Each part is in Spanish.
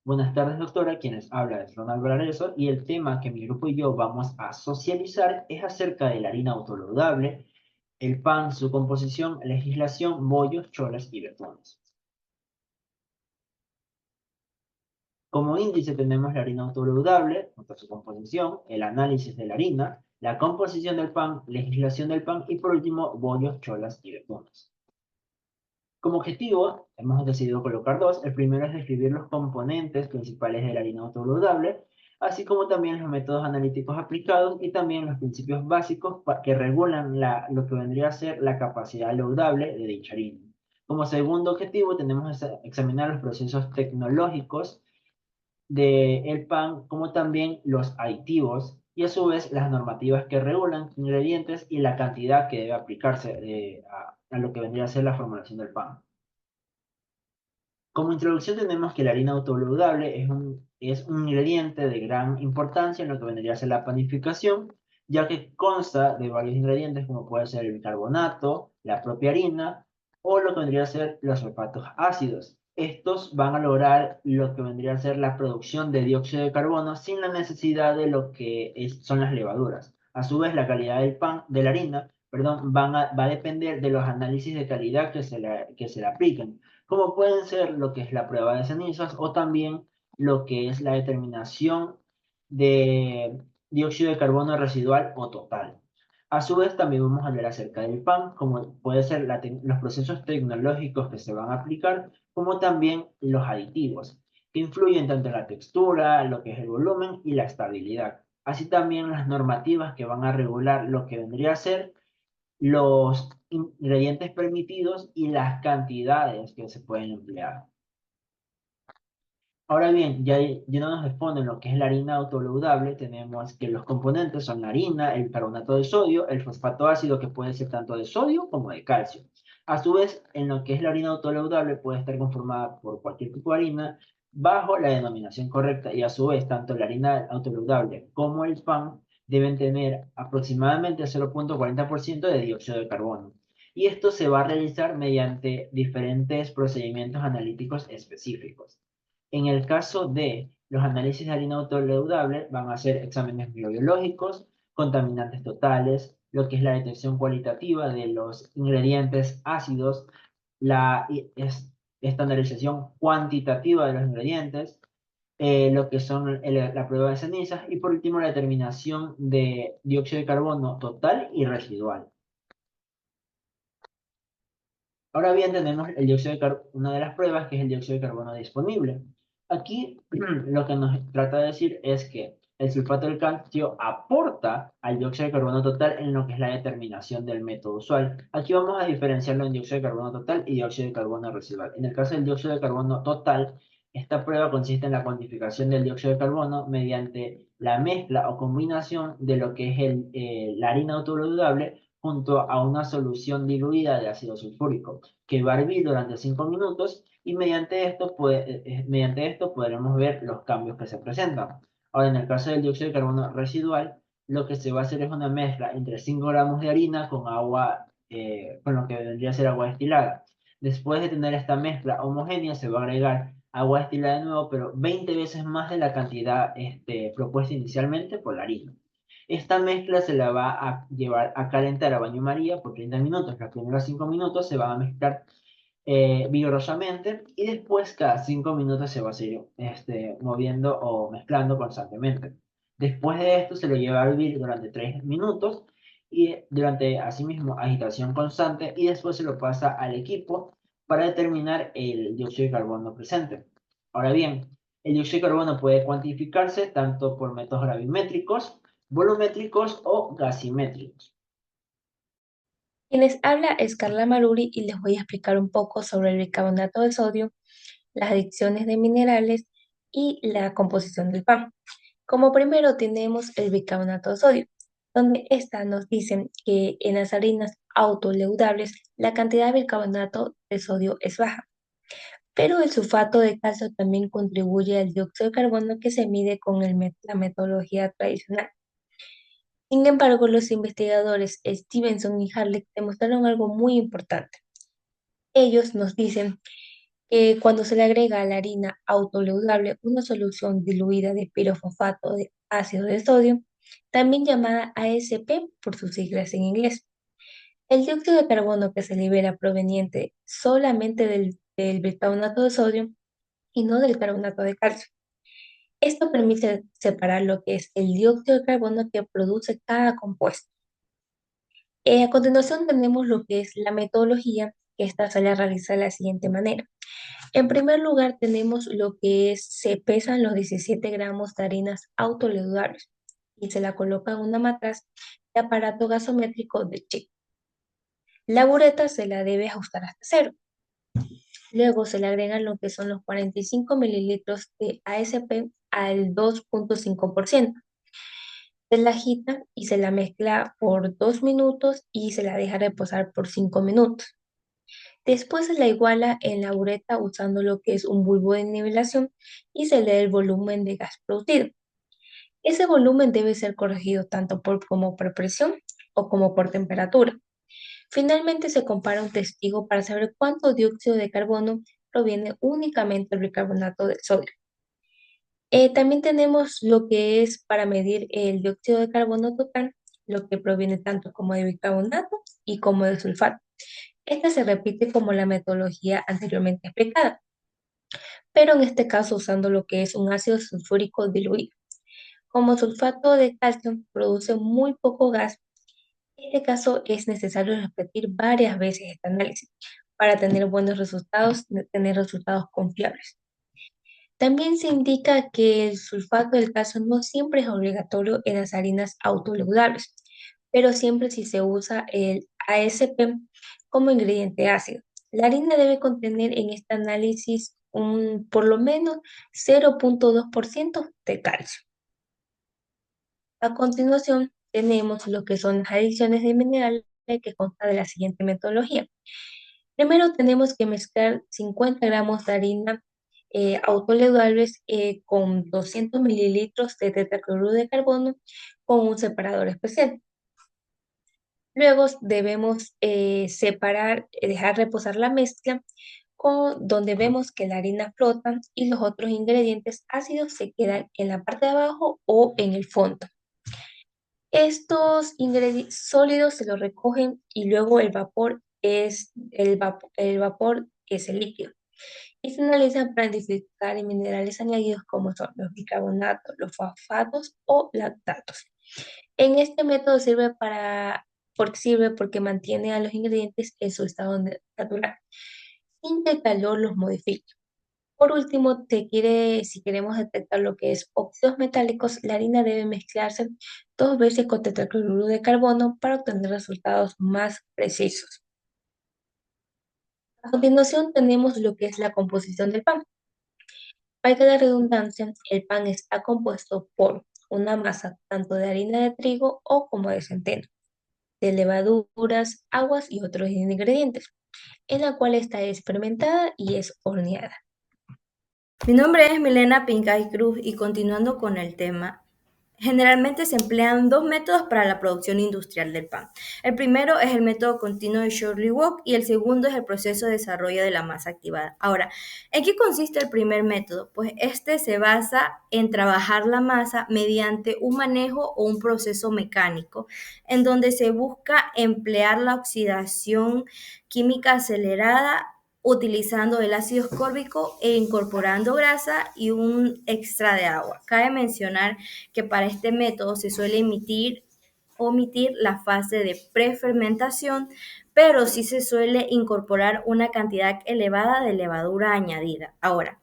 Buenas tardes, doctora. Quienes habla es Ronald Valareso y el tema que mi grupo y yo vamos a socializar es acerca de la harina autolodable, el pan, su composición, legislación, bollos, cholas y betunes. Como índice tenemos la harina autolodable, junto a su composición, el análisis de la harina, la composición del pan, legislación del pan y por último, bollos, cholas y betunes. Como objetivo, hemos decidido colocar dos. El primero es describir los componentes principales de la harina autolodable, así como también los métodos analíticos aplicados y también los principios básicos que regulan lo que vendría a ser la capacidad lodable de dicha harina. Como segundo objetivo, tenemos que examinar los procesos tecnológicos del pan, como también los aditivos y a su vez las normativas que regulan ingredientes y la cantidad que debe aplicarse a lo que vendría a ser la formulación del pan. Como introducción tenemos que la harina autoludable es un ingrediente de gran importancia en lo que vendría a ser la panificación, ya que consta de varios ingredientes como puede ser el bicarbonato, la propia harina o lo que vendría a ser los sulfatos ácidos. Estos van a lograr lo que vendría a ser la producción de dióxido de carbono sin la necesidad de lo que son las levaduras. A su vez, la calidad del pan, de la harina, perdón, va a depender de los análisis de calidad que se le apliquen, como pueden ser lo que es la prueba de cenizas o también lo que es la determinación de dióxido de carbono residual o total. A su vez, también vamos a hablar acerca del pan, como puede ser los procesos tecnológicos que se van a aplicar, como también los aditivos, que influyen tanto en la textura, lo que es el volumen y la estabilidad. Así también las normativas que van a regular lo que vendría a ser los ingredientes permitidos y las cantidades que se pueden emplear. Ahora bien, ya yéndonos de fondo en lo que es la harina autoludable, tenemos que los componentes son la harina, el carbonato de sodio, el fosfato ácido que puede ser tanto de sodio como de calcio. A su vez, en lo que es la harina autoludable puede estar conformada por cualquier tipo de harina bajo la denominación correcta y a su vez tanto la harina autoludable como el pan deben tener aproximadamente 0,40% de dióxido de carbono. Y esto se va a realizar mediante diferentes procedimientos analíticos específicos. En el caso de los análisis de harina autoleudable, van a ser exámenes microbiológicos, contaminantes totales, lo que es la detección cualitativa de los ingredientes ácidos, la estandarización cuantitativa de los ingredientes, lo que son la prueba de cenizas y por último la determinación de dióxido de carbono total y residual. Ahora bien, tenemos el una de las pruebas que es el dióxido de carbono disponible. Aquí lo que nos trata de decir es que el sulfato del calcio aporta al dióxido de carbono total en lo que es la determinación del método usual. Aquí vamos a diferenciarlo en dióxido de carbono total y dióxido de carbono residual. En el caso del dióxido de carbono total, esta prueba consiste en la cuantificación del dióxido de carbono mediante la mezcla o combinación de lo que es la harina autoludable junto a una solución diluida de ácido sulfúrico, que va a hervir durante 5 minutos y mediante esto podremos ver los cambios que se presentan. Ahora, en el caso del dióxido de carbono residual, lo que se va a hacer es una mezcla entre 5 gramos de harina con agua, con lo que vendría a ser agua destilada. Después de tener esta mezcla homogénea, se va a agregar agua destilada de nuevo, pero 20 veces más de la cantidad propuesta inicialmente por la harina. Esta mezcla se la va a llevar a calentar a baño María por 30 minutos. Los primeros 5 minutos se van a mezclar vigorosamente y después cada 5 minutos se va a seguir moviendo o mezclando constantemente. Después de esto se lo lleva a hervir durante 3 minutos y durante asimismo agitación constante y después se lo pasa al equipo para determinar el dióxido de carbono presente. Ahora bien, el dióxido de carbono puede cuantificarse tanto por métodos gravimétricos, volumétricos o gasimétricos. Quienes habla es Carla Maruri y les voy a explicar un poco sobre el bicarbonato de sodio, las adicciones de minerales y la composición del pan. Como primero tenemos el bicarbonato de sodio, donde esta nos dicen que en las harinas autoleudables la cantidad de bicarbonato de sodio es baja, pero el sulfato de calcio también contribuye al dióxido de carbono que se mide con la metodología tradicional. Sin embargo, los investigadores Stevenson y Harlech demostraron algo muy importante. Ellos nos dicen que cuando se le agrega a la harina autoleudable una solución diluida de pirofosfato de ácido de sodio, también llamada ASP por sus siglas en inglés. El dióxido de carbono que se libera proveniente solamente del bicarbonato de sodio y no del carbonato de calcio. Esto permite separar lo que es el dióxido de carbono que produce cada compuesto. A continuación tenemos lo que es la metodología, que esta se le realiza de la siguiente manera. En primer lugar tenemos lo que es, se pesan los 17 gramos de harinas autoledudables y se la coloca en una matraz de aparato gasométrico de chip. La bureta se la debe ajustar hasta cero. Luego se le agregan lo que son los 45 mililitros de ASP al 2,5%. Se la agita y se la mezcla por 2 minutos y se la deja reposar por 5 minutos. Después se la iguala en la bureta usando lo que es un bulbo de nivelación y se lee el volumen de gas producido. Ese volumen debe ser corregido tanto como por presión o como por temperatura. Finalmente se compara un testigo para saber cuánto dióxido de carbono proviene únicamente del bicarbonato de sodio. También tenemos lo que es para medir el dióxido de carbono total, lo que proviene tanto como de bicarbonato y como de sulfato. Esta se repite como la metodología anteriormente explicada, pero en este caso usando lo que es un ácido sulfúrico diluido. Como sulfato de calcio produce muy poco gas, en este caso es necesario repetir varias veces este análisis para tener buenos resultados, tener resultados confiables. También se indica que el sulfato del calcio no siempre es obligatorio en las harinas autoleudales, pero siempre si se usa el ASP como ingrediente ácido. La harina debe contener en este análisis por lo menos 0,2% de calcio. A continuación, tenemos lo que son las adiciones de minerales que consta de la siguiente metodología. Primero tenemos que mezclar 50 gramos de harina autoleudales con 200 mililitros de tetracloruro de carbono con un separador especial. Luego debemos separar, dejar reposar la mezcla donde vemos que la harina flota y los otros ingredientes ácidos se quedan en la parte de abajo o en el fondo. Estos ingredientes sólidos se los recogen y luego el vapor es el líquido. Y se analizan para identificar minerales añadidos como son los bicarbonatos, los fosfatos o lactatos. En este método sirve porque mantiene a los ingredientes en su estado natural, sin que el calor los modifique. Por último, si queremos detectar lo que es óxidos metálicos, la harina debe mezclarse 2 veces con tetracloruro de carbono para obtener resultados más precisos. A continuación tenemos lo que es la composición del pan. Valga la redundancia, el pan está compuesto por una masa tanto de harina de trigo o como de centeno, de levaduras, aguas y otros ingredientes, en la cual esta es fermentada y es horneada. Mi nombre es Milena Pincay Cruz y continuando con el tema, generalmente se emplean dos métodos para la producción industrial del pan. El primero es el método continuo de Shirley-Wood y el segundo es el proceso de desarrollo de la masa activada. Ahora, ¿en qué consiste el primer método? Pues este se basa en trabajar la masa mediante un manejo o un proceso mecánico, en donde se busca emplear la oxidación química acelerada utilizando el ácido ascórbico e incorporando grasa y un extra de agua. Cabe mencionar que para este método se suele omitir la fase de prefermentación, pero sí se suele incorporar una cantidad elevada de levadura añadida. Ahora,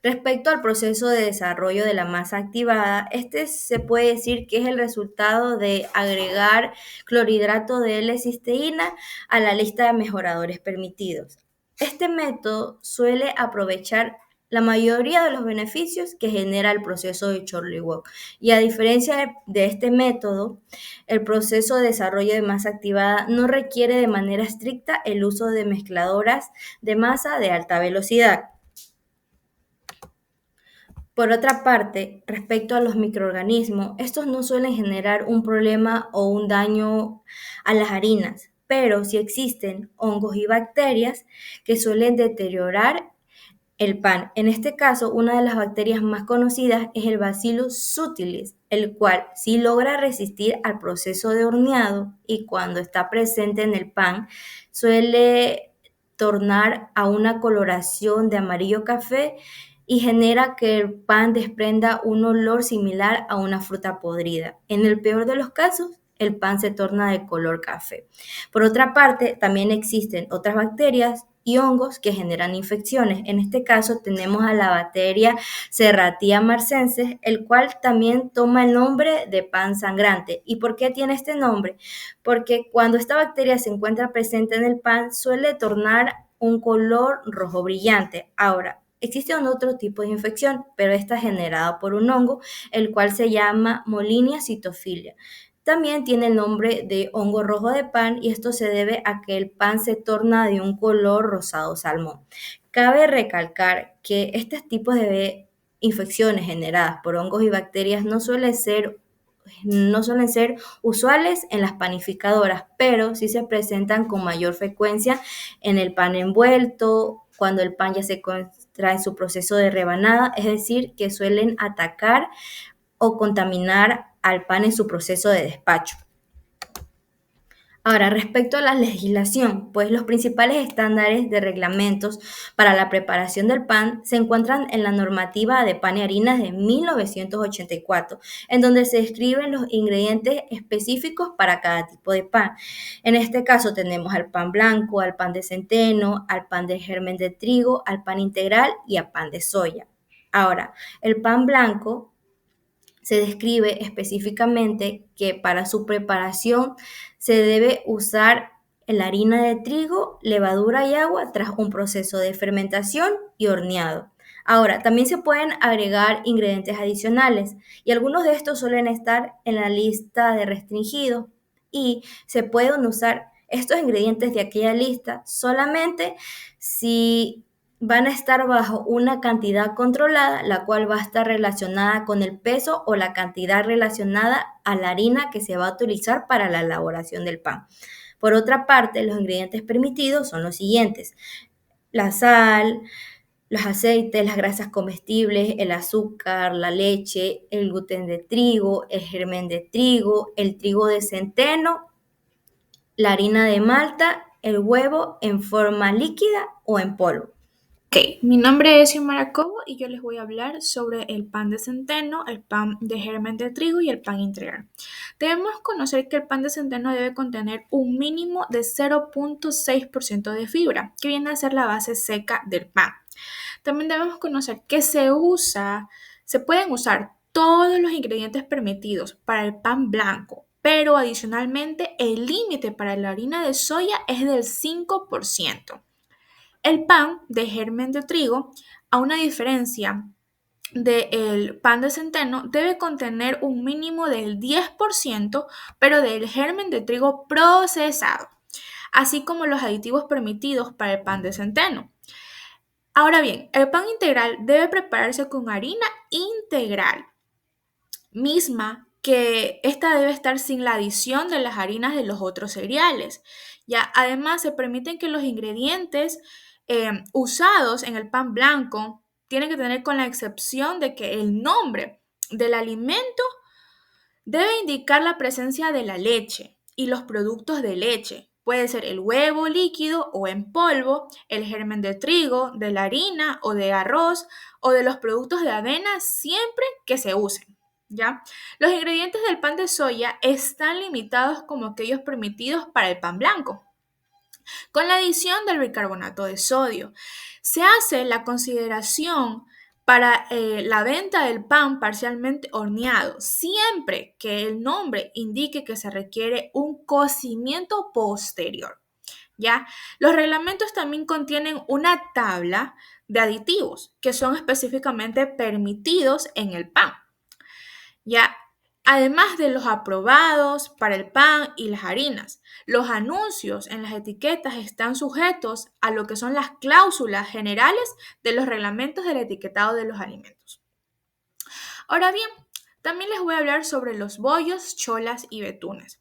respecto al proceso de desarrollo de la masa activada, este se puede decir que es el resultado de agregar clorhidrato de L-cisteína a la lista de mejoradores permitidos. Este método suele aprovechar la mayoría de los beneficios que genera el proceso de Chorley-Wood. Y a diferencia de este método, el proceso de desarrollo de masa activada no requiere de manera estricta el uso de mezcladoras de masa de alta velocidad. Por otra parte, respecto a los microorganismos, estos no suelen generar un problema o un daño a las harinas, pero sí existen hongos y bacterias que suelen deteriorar el pan. En este caso, una de las bacterias más conocidas es el Bacillus subtilis, el cual sí logra resistir al proceso de horneado y cuando está presente en el pan suele tornar a una coloración de amarillo café y genera que el pan desprenda un olor similar a una fruta podrida. En el peor de los casos, el pan se torna de color café. Por otra parte, también existen otras bacterias y hongos que generan infecciones. En este caso tenemos a la bacteria Serratia marcensis, el cual también toma el nombre de pan sangrante. ¿Y por qué tiene este nombre? Porque cuando esta bacteria se encuentra presente en el pan suele tornar un color rojo brillante. Ahora, existe otro tipo de infección, pero esta es generada por un hongo, el cual se llama Molinia cytophilia. También tiene el nombre de hongo rojo de pan y esto se debe a que el pan se torna de un color rosado salmón. Cabe recalcar que estos tipos de infecciones generadas por hongos y bacterias no suelen ser usuales en las panificadoras, pero sí se presentan con mayor frecuencia en el pan envuelto, cuando el pan ya se encuentra en su proceso de rebanada, es decir, que suelen atacar o contaminar al pan en su proceso de despacho. Ahora, respecto a la legislación, pues los principales estándares de reglamentos para la preparación del pan se encuentran en la normativa de pan y harinas de 1984, en donde se describen los ingredientes específicos para cada tipo de pan. En este caso tenemos al pan blanco, al pan de centeno, al pan de germen de trigo, al pan integral y al pan de soya. Ahora, el pan blanco se describe específicamente que para su preparación se debe usar la harina de trigo, levadura y agua tras un proceso de fermentación y horneado. Ahora, también se pueden agregar ingredientes adicionales y algunos de estos suelen estar en la lista de restringidos y se pueden usar estos ingredientes de aquella lista solamente si van a estar bajo una cantidad controlada, la cual va a estar relacionada con el peso o la cantidad relacionada a la harina que se va a utilizar para la elaboración del pan. Por otra parte, los ingredientes permitidos son los siguientes: la sal, los aceites, las grasas comestibles, el azúcar, la leche, el gluten de trigo, el germen de trigo, el trigo de centeno, la harina de malta, el huevo en forma líquida o en polvo. Ok, mi nombre es Xiomara Cobo y yo les voy a hablar sobre el pan de centeno, el pan de germen de trigo y el pan integral. Debemos conocer que el pan de centeno debe contener un mínimo de 0.6% de fibra, que viene a ser la base seca del pan. También debemos conocer que se pueden usar todos los ingredientes permitidos para el pan blanco, pero adicionalmente el límite para la harina de soya es del 5%. El pan de germen de trigo, a una diferencia del pan de centeno, debe contener un mínimo del 10%, pero del germen de trigo procesado, así como los aditivos permitidos para el pan de centeno. Ahora bien, el pan integral debe prepararse con harina integral, misma que esta debe estar sin la adición de las harinas de los otros cereales. Ya, además, se permiten que los ingredientes usados en el pan blanco tienen que tener con la excepción de que el nombre del alimento debe indicar la presencia de la leche y los productos de leche. Puede ser el huevo líquido o en polvo, el germen de trigo, de la harina o de arroz o de los productos de avena siempre que se usen. ¿Ya? Los ingredientes del pan de soya están limitados como aquellos permitidos para el pan blanco. Con la adición del bicarbonato de sodio, se hace la consideración para la venta del pan parcialmente horneado, siempre que el nombre indique que se requiere un cocimiento posterior. ¿Ya? Los reglamentos también contienen una tabla de aditivos que son específicamente permitidos en el pan. Ya, además de los aprobados para el pan y las harinas, los anuncios en las etiquetas están sujetos a lo que son las cláusulas generales de los reglamentos del etiquetado de los alimentos. Ahora bien, también les voy a hablar sobre los bollos, cholas y betunes.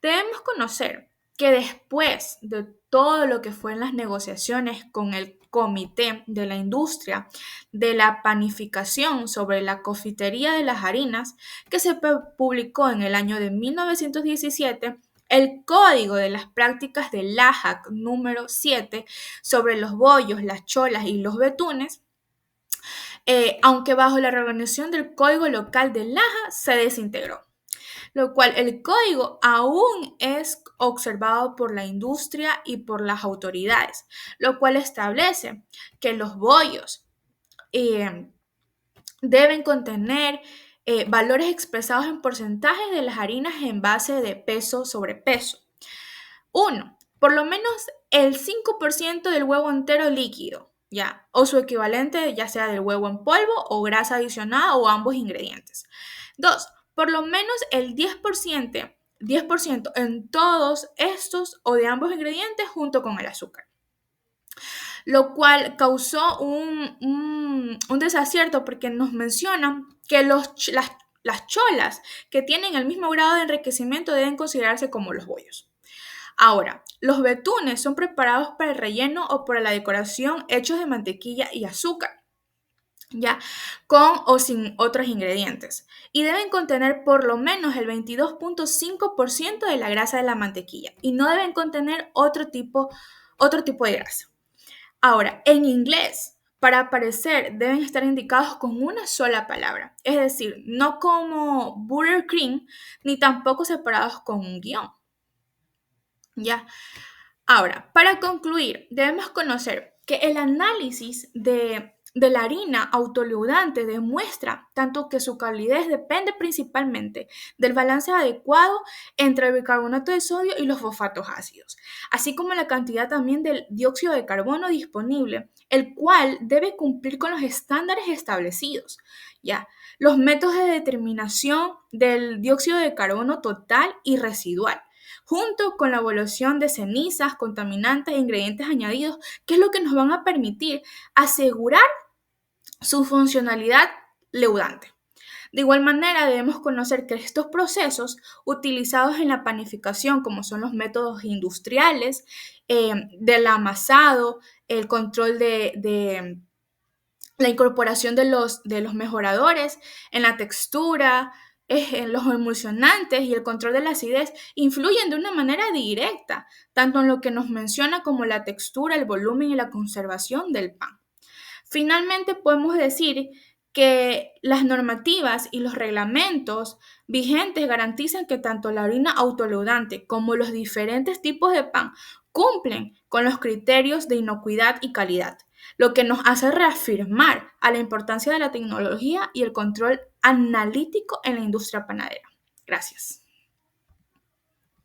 Debemos conocer que después de todo lo que fue en las negociaciones con el Comité de la Industria de la Panificación sobre la confitería de las harinas, que se publicó en el año de 1917, el Código de las Prácticas de LAJAC número 7 sobre los bollos, las cholas y los betunes, aunque bajo la reorganización del Código Local de Laja se desintegró, lo cual el código aún es observado por la industria y por las autoridades, lo cual establece que los bollos deben contener valores expresados en porcentajes de las harinas en base de peso sobre peso. 1. Por lo menos el 5% del huevo entero líquido, ¿ya? O su equivalente, ya sea del huevo en polvo o grasa adicionada o ambos ingredientes. 2. Por lo menos el 10% en todos estos o de ambos ingredientes junto con el azúcar. Lo cual causó un desacierto porque nos mencionan que las cholas que tienen el mismo grado de enriquecimiento deben considerarse como los bollos. Ahora, los betunes son preparados para el relleno o para la decoración hechos de mantequilla y azúcar, ya, con o sin otros ingredientes, y deben contener por lo menos el 22.5% de la grasa de la mantequilla y no deben contener otro tipo de grasa. Ahora, en inglés, para aparecer deben estar indicados con una sola palabra, es decir, no como buttercream ni tampoco separados con un guión. ¿Ya? Ahora, para concluir, debemos conocer que el análisis de la harina autoleudante demuestra tanto que su calidez depende principalmente del balance adecuado entre el bicarbonato de sodio y los fosfatos ácidos, así como la cantidad también del dióxido de carbono disponible, el cual debe cumplir con los estándares establecidos. ¿Ya? Los métodos de determinación del dióxido de carbono total y residual, junto con la evaluación de cenizas, contaminantes e ingredientes añadidos, que es lo que nos van a permitir asegurar su funcionalidad leudante. De igual manera, debemos conocer que estos procesos utilizados en la panificación, como son los métodos industriales, del amasado, el control de la incorporación de los mejoradores en la textura, en los emulsionantes y el control de la acidez, influyen de una manera directa, tanto en lo que nos menciona como la textura, el volumen y la conservación del pan. Finalmente, podemos decir que las normativas y los reglamentos vigentes garantizan que tanto la harina autoleudante como los diferentes tipos de pan cumplen con los criterios de inocuidad y calidad, lo que nos hace reafirmar a la importancia de la tecnología y el control analítico en la industria panadera. Gracias.